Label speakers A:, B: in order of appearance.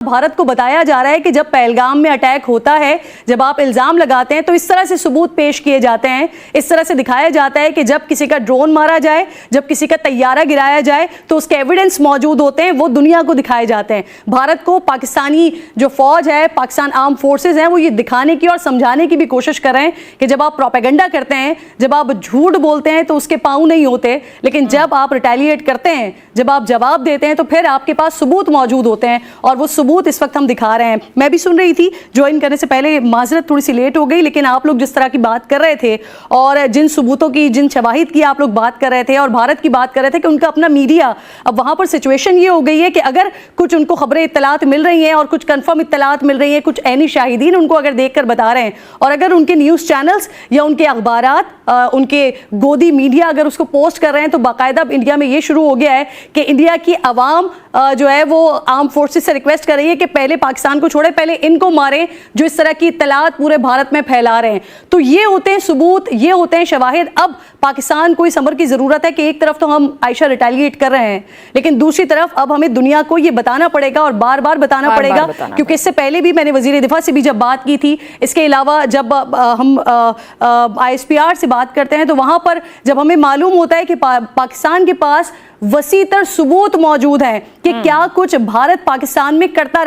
A: भारत को बताया जा रहा है कि जब पहलगाम में अटैक होता है, जब आप इल्जाम लगाते हैं तो इस तरह से सबूत पेश किए जाते हैं, इस तरह से दिखाया जाता है कि जब किसी का ड्रोन मारा जाए, जब किसी का तैयारा गिराया जाए तो उसके एविडेंस मौजूद होते हैं, वो दुनिया को दिखाए जाते हैं। भारत को पाकिस्तानी जो फौज है, पाकिस्तान आर्म फोर्सेज हैं, वो ये दिखाने की और समझाने की भी कोशिश कर रहे हैं कि जब आप प्रोपेगेंडा करते हैं, जब आप झूठ बोलते हैं तो उसके पांव नहीं होते, लेकिन जब आप रिटेलिएट करते हैं, जब आप जवाब देते हैं तो फिर आपके पास सबूत मौजूद होते हैं, और वो सबूत इस वक्त हम दिखा रहे हैं। मैं भी सुन रही थी, ज्वाइन करने से पहले माजरत थोड़ी सी लेट हो गई, लेकिन आप लोग जिस तरह की बात कर रहे थे और जिन सबूतों की, जिन शवाहिद की आप लोग बात कर रहे थे और भारत की बात कर रहे थे कि उनका अपना मीडिया, अब वहां पर सिचुएशन ये हो गई है कि अगर कुछ उनको खबरें इत्तलात मिल रही हैं और कुछ कंफर्म इत्तलात मिल रही हैं, कुछ ऐनी शाहिदीन उनको अगर देखकर बता रहे हैं, और अगर उनके न्यूज़ चैनल्स या उनके अखबारात, उनके गोदी मीडिया अगर उसको पोस्ट कर रहे हैं, तो बाकायदा इंडिया में ये शुरू हो गया है कि इंडिया की आवाम जो है वो आर्म फोर्सेस से रिक्वेस्ट कर रही है कि पहले पाकिस्तान को छोड़े, पहले इनको मारें जो इस तरह की इत्तलात पूरे भारत में फैला रहे हैं। तो ये होते हैं सबूत, ये होते हैं शवाहिद। अब पाकिस्तान को इस अमर की ज़रूरत है कि एक तरफ तो हम आयशा रिटेलिएट कर रहे हैं, लेकिन दूसरी तरफ अब हमें दुनिया को ये बताना पड़ेगा और बार बार बताना पड़ेगा, क्योंकि इससे पहले भी मैंने वज़ीर दिफा से भी जब बात की थी, इसके अलावा जब हम ISPR से बात करते हैं तो वहाँ पर जब हमें मालूम होता है कि पाकिस्तान के पास वसीतर सबूत मौजूद है कि क्या कुछ भारत पाकिस्तान में करता रहा।